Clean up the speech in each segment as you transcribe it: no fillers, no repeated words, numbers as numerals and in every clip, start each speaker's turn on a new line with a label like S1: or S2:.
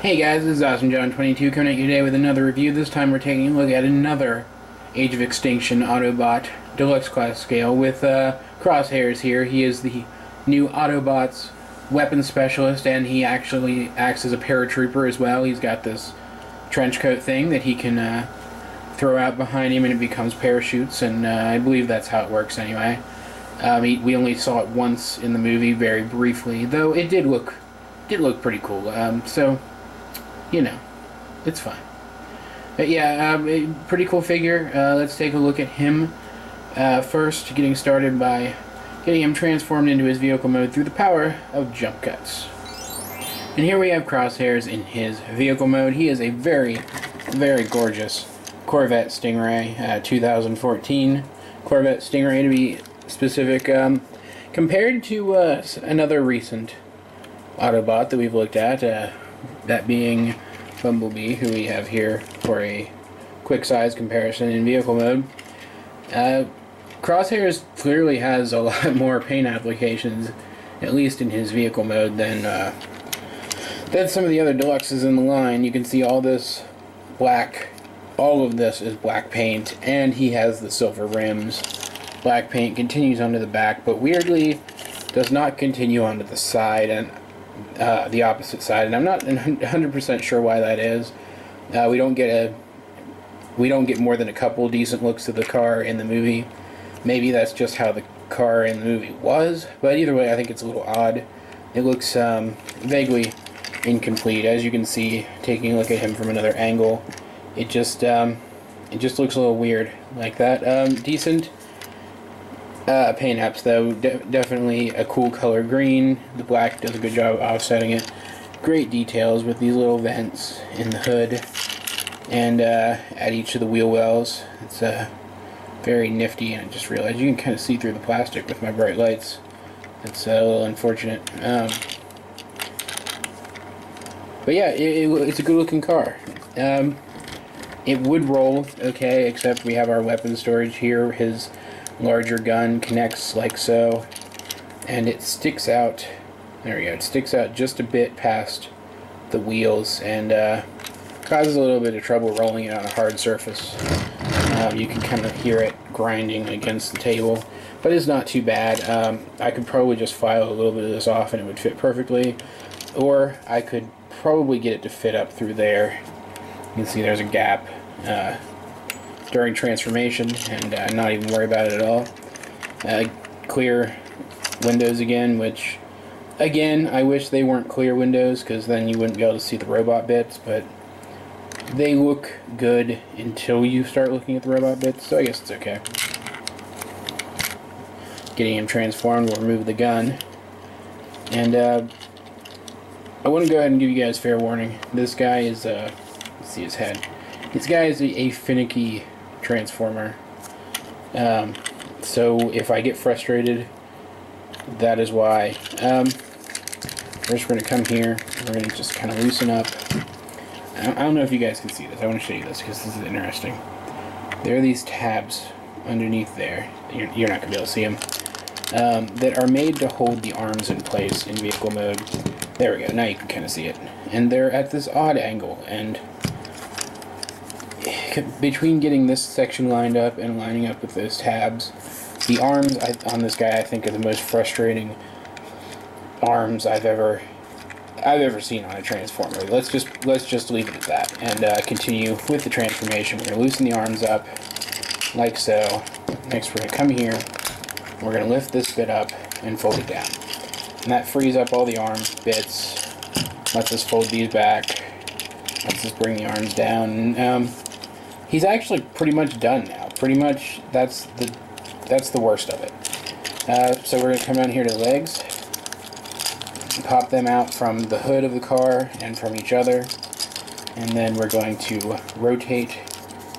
S1: Hey guys, this is AwesomeJohn22 coming at you today with another review. This time we're taking a look at another Age of Extinction Autobot Deluxe class scale with Crosshairs here. He is the new Autobots weapons specialist, and he actually acts as a paratrooper as well. He's got this trench coat thing that he can throw out behind him and it becomes parachutes, and I believe that's how it works anyway. We only saw it once in the movie, very briefly, though it did look pretty cool. So, you know, it's fine. But yeah, pretty cool figure. Let's take a look at him first, getting started by getting him transformed into his vehicle mode through the power of jump cuts. And here we have Crosshairs in his vehicle mode. He is a very, very gorgeous Corvette Stingray, 2014 Corvette Stingray to be specific. Compared to another recent Autobot that we've looked at, that being Bumblebee, who we have here for a quick size comparison in vehicle mode. Crosshairs clearly has a lot more paint applications, at least in his vehicle mode, than some of the other Deluxes in the line. You can see all this black, all of this is black paint, and he has the silver rims. Black paint continues onto the back, but weirdly does not continue onto the side and the opposite side, and I'm not 100% sure why that is. We don't get more than a couple decent looks of the car in the movie. Maybe that's just how the car in the movie was, but either way, I think it's a little odd. It looks vaguely incomplete. As you can see, taking a look at him from another angle, it just looks a little weird like that. Decent paint apps though, definitely a cool color green. The black does a good job of offsetting it. Great details with these little vents in the hood and at each of the wheel wells. It's very nifty, and I just realized you can kind of see through the plastic with my bright lights. It's a little unfortunate. But yeah, it's a good looking car. It would roll okay, except we have our weapon storage here. His larger gun connects like so, and it sticks out. There we go. It sticks out just a bit past the wheels and causes a little bit of trouble rolling it on a hard surface. You can kind of hear it grinding against the table, but it's not too bad. I could probably just file a little bit of this off and it would fit perfectly, or I could probably get it to fit up through there. You can see there's a gap during transformation, and not even worry about it at all. Clear windows again, which again I wish they weren't clear windows, because then you wouldn't be able to see the robot bits, but they look good until you start looking at the robot bits, so I guess it's okay. Getting him transformed, we'll remove the gun, and I want to go ahead and give you guys fair warning. This guy is let's see his head. This guy is a finicky transformer, so if I get frustrated, that is why. First we're going to come here, we're going to just kind of loosen up. I don't know if you guys can see this. I want to show you this because this is interesting. There are these tabs underneath there, you're not going to be able to see them, that are made to hold the arms in place in vehicle mode. There we go, now you can kind of see it. And they're at this odd angle, and between getting this section lined up and lining up with those tabs, the arms on this guy I think are the most frustrating arms I've ever seen on a transformer. Let's just leave it at that and continue with the transformation. We're going to loosen the arms up like so. Next we're going to come here, we're going to lift this bit up and fold it down, and that frees up all the arm bits, lets us fold these back, lets us bring the arms down. He's actually pretty much done now. Pretty much that's the worst of it. So we're going to come down here to the legs, pop them out from the hood of the car and from each other, and then we're going to rotate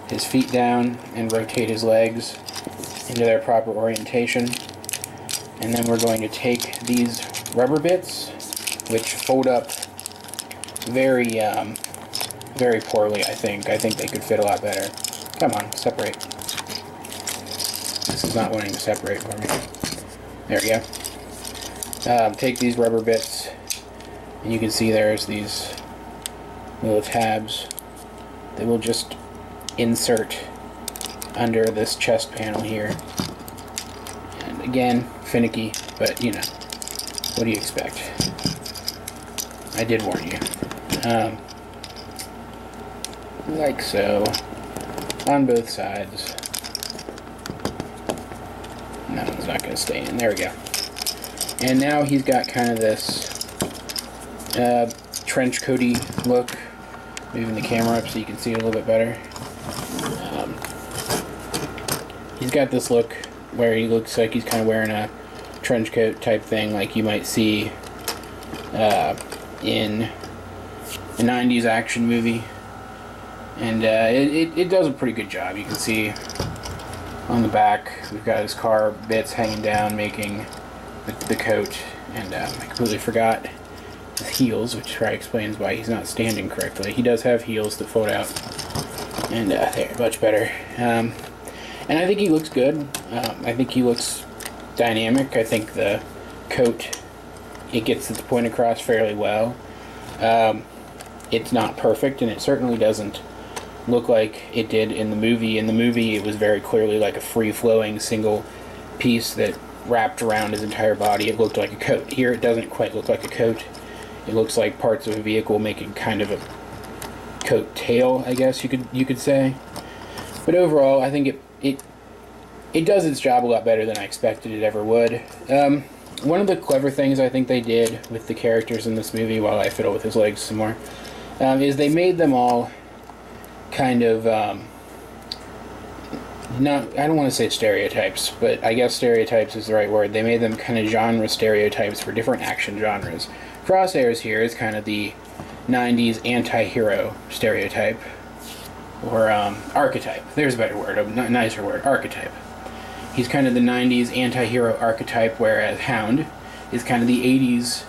S1: his feet down and rotate his legs into their proper orientation, and then we're going to take these rubber bits, which fold up very very poorly. I think they could fit a lot better. Come on, separate. This is not wanting to separate for me. There we go. Take these rubber bits, and you can see there's these little tabs that will just insert under this chest panel here. And again, finicky, but you know, what do you expect? I did warn you. Like so, on both sides. No, it's not going to stay in. There we go. And now he's got kind of this trench coaty look. Moving the camera up so you can see it a little bit better. He's got this look where he looks like he's kind of wearing a trench coat type thing, like you might see in a 90s action movie. And it does a pretty good job. You can see on the back we've got his car bits hanging down, making the coat. And I completely forgot his heels, which probably explains why he's not standing correctly. He does have heels that fold out. And there, much better. And I think he looks good. I think he looks dynamic. I think the coat, it gets its point across fairly well. It's not perfect, and it certainly doesn't look like it did in the movie. In the movie, it was very clearly like a free-flowing single piece that wrapped around his entire body. It looked like a coat. Here, it doesn't quite look like a coat. It looks like parts of a vehicle making kind of a coat tail, I guess you could say. But overall, I think it does its job a lot better than I expected it ever would. One of the clever things I think they did with the characters in this movie, while I fiddle with his legs some more, is they made them all kind of, I don't want to say stereotypes, but I guess stereotypes is the right word. They made them kind of genre stereotypes for different action genres. Crosshairs here is kind of the 90s anti-hero stereotype, or archetype. There's a better word, a nicer word, archetype. He's kind of the 90s anti-hero archetype, whereas Hound is kind of the 80s,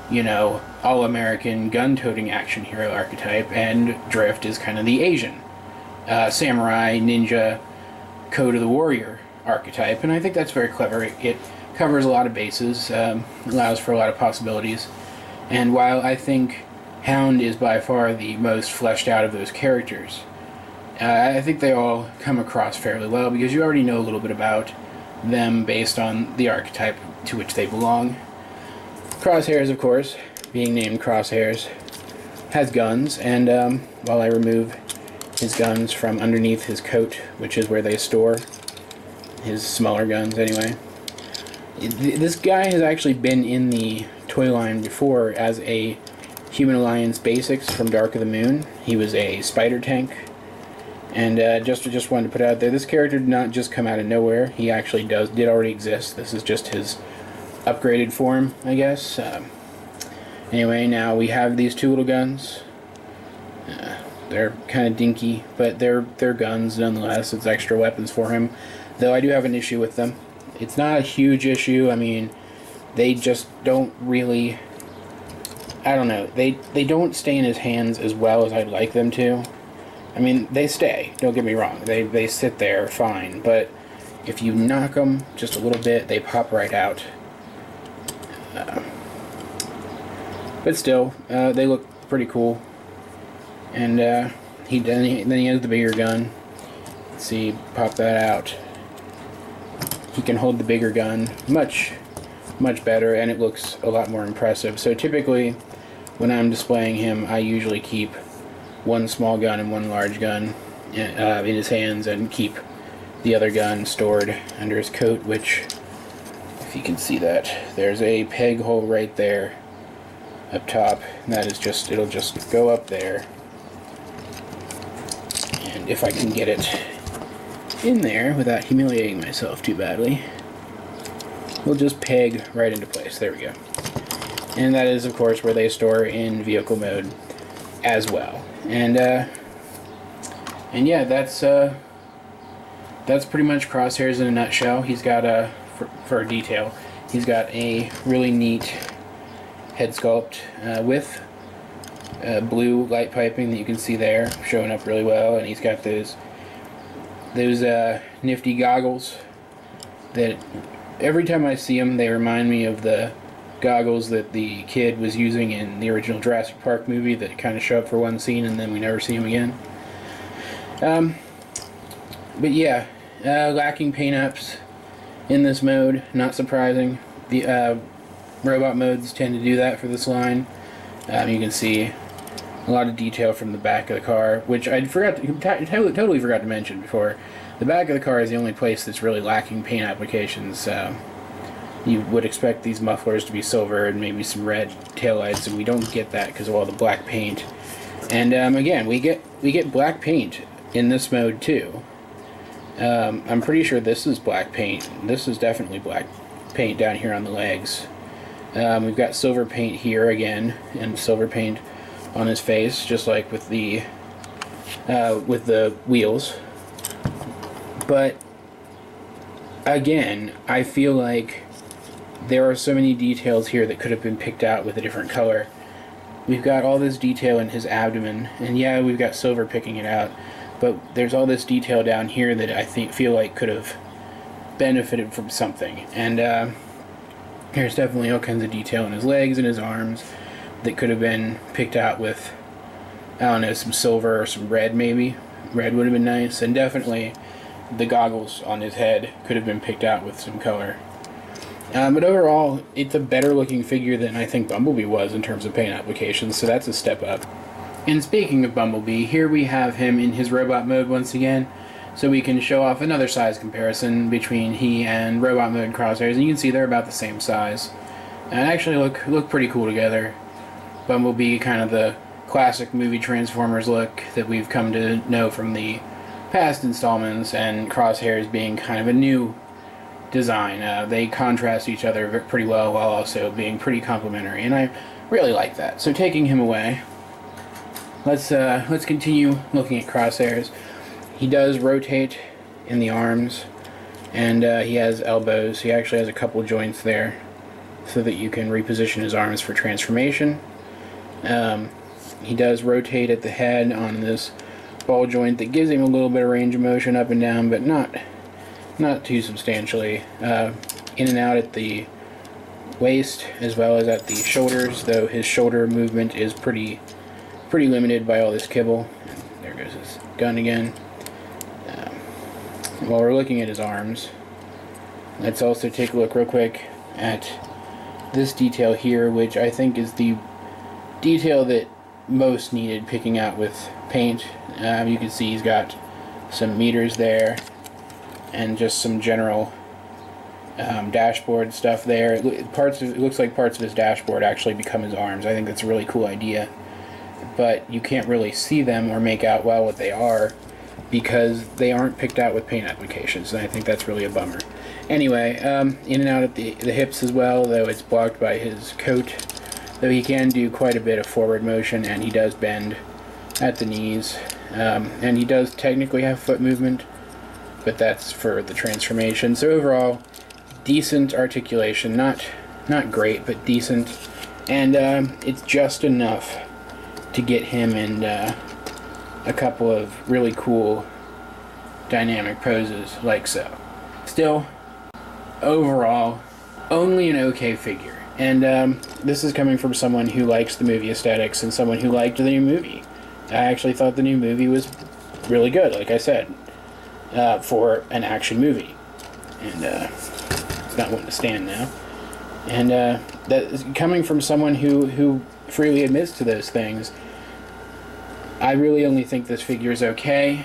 S1: you know, all-American gun-toting action hero archetype, and Drift is kind of the Asian samurai, ninja, code of the warrior archetype, and I think that's very clever. It covers a lot of bases, allows for a lot of possibilities, and while I think Hound is by far the most fleshed out of those characters, I think they all come across fairly well because you already know a little bit about them based on the archetype to which they belong. Crosshairs, of course, being named Crosshairs, has guns, and while I remove his guns from underneath his coat, which is where they store his smaller guns anyway, this guy has actually been in the toy line before as a Human Alliance Basics from Dark of the Moon. He was a spider tank. And just wanted to put it out there, this character did not just come out of nowhere. He actually did already exist. This is just his upgraded form, I guess. Anyway, now we have these two little guns. They're kind of dinky, but they're guns nonetheless. It's extra weapons for him. Though I do have an issue with them. It's not a huge issue. I mean, they just don't really, I don't know. They don't stay in his hands as well as I'd like them to. I mean, they stay, don't get me wrong. They sit there fine, but if you knock them just a little bit, they pop right out. But still, they look pretty cool. And then he has the bigger gun. Let's see, pop that out. He can hold the bigger gun much better, and it looks a lot more impressive. So typically, when I'm displaying him, I usually keep one small gun and one large gun in his hands, and keep the other gun stored under his coat, which, if you can see that, there's a peg hole right there up top, and that is just, it'll just go up there, and if I can get it in there without humiliating myself too badly, we'll just peg right into place. There we go. And that is, of course, where they store in vehicle mode as well. And yeah, that's pretty much Crosshairs in a nutshell. He's got for detail, he's got a really neat head sculpt with blue light piping that you can see there, showing up really well, and he's got those nifty goggles that every time I see them, they remind me of the goggles that the kid was using in the original Jurassic Park movie that kind of show up for one scene and then we never see him again. But yeah, lacking paint ups in this mode, not surprising. The robot modes tend to do that for this line. You can see a lot of detail from the back of the car, which I totally forgot to mention before. The back of the car is the only place that's really lacking paint applications. You would expect these mufflers to be silver and maybe some red taillights, and we don't get that because of all the black paint. And again, we get black paint in this mode too. I'm pretty sure this is black paint. This is definitely black paint down here on the legs. We've got silver paint here again, and silver paint on his face, just like with the wheels. But again, I feel like there are so many details here that could have been picked out with a different color. We've got all this detail in his abdomen, and yeah, we've got silver picking it out, but there's all this detail down here that I feel like could have benefited from something. And there's definitely all kinds of detail in his legs and his arms that could have been picked out with, I don't know, some silver or some red maybe. Red would have been nice, and definitely the goggles on his head could have been picked out with some color. But overall, it's a better looking figure than I think Bumblebee was in terms of paint applications, so that's a step up. And speaking of Bumblebee, here we have him in his robot mode once again, so we can show off another size comparison between he and robot mode Crosshairs, and you can see they're about the same size. And actually look pretty cool together. Bumblebee, kind of the classic movie Transformers look that we've come to know from the past installments, and Crosshairs being kind of a new design. They contrast each other pretty well while also being pretty complementary, and I really like that. So taking him away, let's continue looking at Crosshairs. He does rotate in the arms, and he has elbows. He actually has a couple joints there so that you can reposition his arms for transformation. He does rotate at the head on this ball joint that gives him a little bit of range of motion up and down, but not too substantially. In and out at the waist as well as at the shoulders, though his shoulder movement is pretty limited by all this kibble. There goes his gun again. While we're looking at his arms, let's also take a look real quick at this detail here, which I think is the detail that most needed picking out with paint. You can see he's got some meters there and just some general dashboard stuff there. It looks like parts of his dashboard actually become his arms. I think that's a really cool idea, but you can't really see them or make out well what they are because they aren't picked out with paint applications, and I think that's really a bummer. Anyway, in and out at the hips as well, though it's blocked by his coat, though he can do quite a bit of forward motion, and he does bend at the knees, and he does technically have foot movement, but that's for the transformation. So overall, decent articulation, not great, but decent, and it's just enough to get him in a couple of really cool dynamic poses like so. Still, overall, only an okay figure. And this is coming from someone who likes the movie aesthetics and someone who liked the new movie. I actually thought the new movie was really good, like I said, for an action movie. And it's not one to stand now. And that is coming from someone who freely admits to those things. I really only think this figure is okay.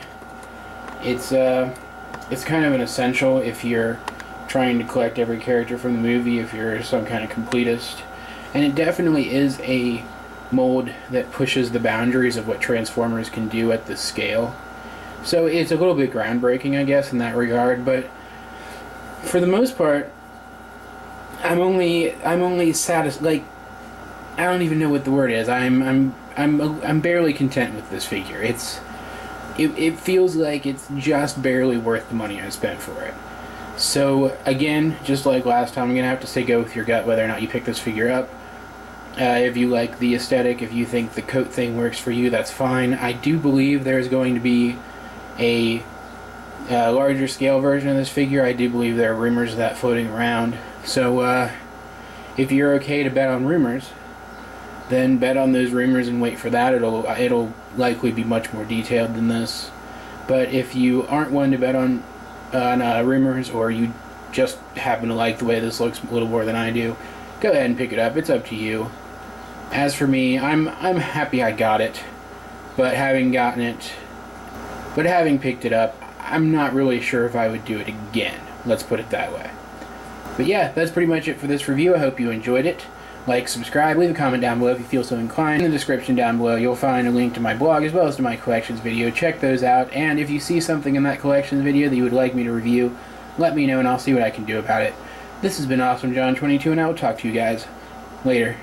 S1: It's kind of an essential if you're trying to collect every character from the movie, if you're some kind of completist. And it definitely is a mold that pushes the boundaries of what Transformers can do at this scale. So it's a little bit groundbreaking, I guess, in that regard, but for the most part, I'm only satisfied. Like, I don't even know what the word is. I'm barely content with this figure. It feels like it's just barely worth the money I spent for it. So again, just like last time, I'm gonna have to say go with your gut whether or not you pick this figure up. If you like the aesthetic, if you think the coat thing works for you, that's fine. I do believe there's going to be a larger scale version of this figure. I do believe there are rumors of that floating around. So If you're okay to bet on rumors, then bet on those rumors and wait for that. It'll likely be much more detailed than this. But if you aren't one to bet on rumors, or you just happen to like the way this looks a little more than I do, go ahead and pick it up. It's up to you. As for me, I'm happy I got it, but having picked it up, I'm not really sure if I would do it again. Let's put it that way. But yeah, that's pretty much it for this review. I hope you enjoyed it. Like, subscribe, leave a comment down below if you feel so inclined. In the description down below, you'll find a link to my blog as well as to my collections video. Check those out, and if you see something in that collections video that you would like me to review, let me know and I'll see what I can do about it. This has been Awesome John 22, and I will talk to you guys later.